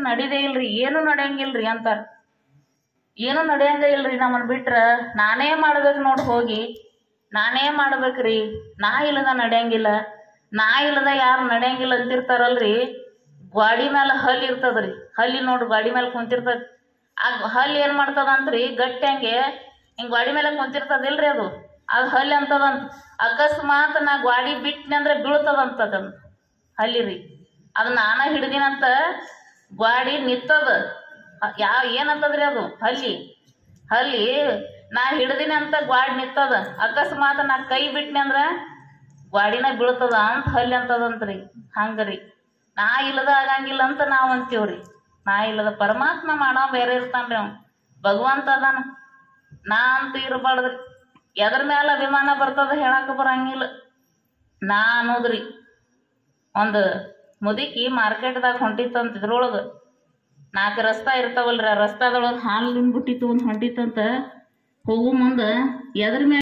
ನಡಿದೇ ಇಲ್ರಿ, ಏನು ನಡೆಯಂಗಿಲ್ರಿ ಅಂತಾರ. ಏನು ನಡೆಯಂಗ ಇಲ್ರಿ, ನಮ್ಮನ್ನ ಬಿಟ್ರ ನಾನೇ ಮಾಡ್ಬೇಕು ನೋಡಿ, ಹೋಗಿ ನಾನೇ ಮಾಡ್ಬೇಕ್ರಿ, ನಾ ಇಲ್ಲದ ನಡೆಯಂಗಿಲ್ಲ, ನಾ ಇಲ್ಲದ ಯಾರು ನಡೆಯಂಗಿಲ್ಲ ಅಂತಿರ್ತಾರಲ್ರಿ. ಗಾಡಿ ಮೇಲೆ ಹಲ್ಲಿ ಇರ್ತದ್ರಿ, ಹಲ್ಲಿ ನೋಡ್ರಿ ಗಾಡಿ ಮೇಲೆ ಕುಂತಿರ್ತದ. ಆ ಹಲ್ಲಿ ಏನ್ ಮಾಡ್ತದಂತ್ರಿ, ಗಟ್ಟಿ ಹಂಗೆ ಹಿಂಗ್ ಗಾಡಿ ಮೇಲೆ ಕುಂತಿರ್ತದಿಲ್ರಿ, ಅದು ಹಲ್ಲಿ ಅಂತದಂತ. ಅಕಸ್ಮಾತ್ ನಾ ಗಾಡಿ ಬಿಟ್ಟನೆ ಅಂದ್ರೆ ಬೀಳ್ತದಂತದಂತ ಹಲ್ಲಿ ರೀ. ಅದು ನಾನ ಹಿಡ್ದಿನಂತ ಗಾಡಿ ನಿತ್ತದ. ಏನಂತದ್ರಿ ಅದು ಹಲ್ಲಿ. ಹಲ್ಲಿ ನಾ ಹಿಡ್ದಿನ ಅಂತ ಗಾಡಿ ನಿತ್ತದ. ಅಕಸ್ಮಾತ್ ನಾ ಕೈ ಬಿಟ್ನೆ ಅಂದ್ರ ಗಾಡಿನ ಬೀಳ್ತದ ಅಂತ ಹಲ್ಲಿ ಅಂತದಂತ್ರಿ. ಹಂಗ್ರಿ ನಾ ಇಲ್ಲದ ಆಗಂಗಿಲ್ಲ ಅಂತ ನಾವ್ ಅಂತೀವ್ರಿ. ನಾ ಇಲ್ಲದ ಪರಮಾತ್ಮ ಮಾಡೋ ಬೇರೆ ಇರ್ತಾನ್ರಿ, ಅವ್ ಭಗವಂತ ಅದಾನ. ನಾ ಅಂತ ಇರಬಾರ್ದ್ರಿ. ಎದ್ರ ಮ್ಯಾಲ ಅಭಿಮಾನ ಬರ್ತದ ಹೇಳಾಕ ಬರಂಗಿಲ್ಲ. ನಾ ಅನ್ನೋದ್ರಿ. ಒಂದು ಮುದುಕಿ ಮಾರ್ಕೆಟ್ದಾಗ ಹೊಂಟಿತ್ತಂತ, ಇದ್ರೊಳಗ 4 ರಸ್ತಾ ಇರ್ತಾವಲ್ರಿ, ಆ ರಸ್ತಾದೊಳಗೆ ಹಾಲಿನ ಬುಟ್ಟಿ ತಗೊಂಡ್ ಹೊಂಟಿತ್ತಂತ. ಹೋಗು ಮುಂದೆ ಎದ್ರ ಮ್ಯಾಲ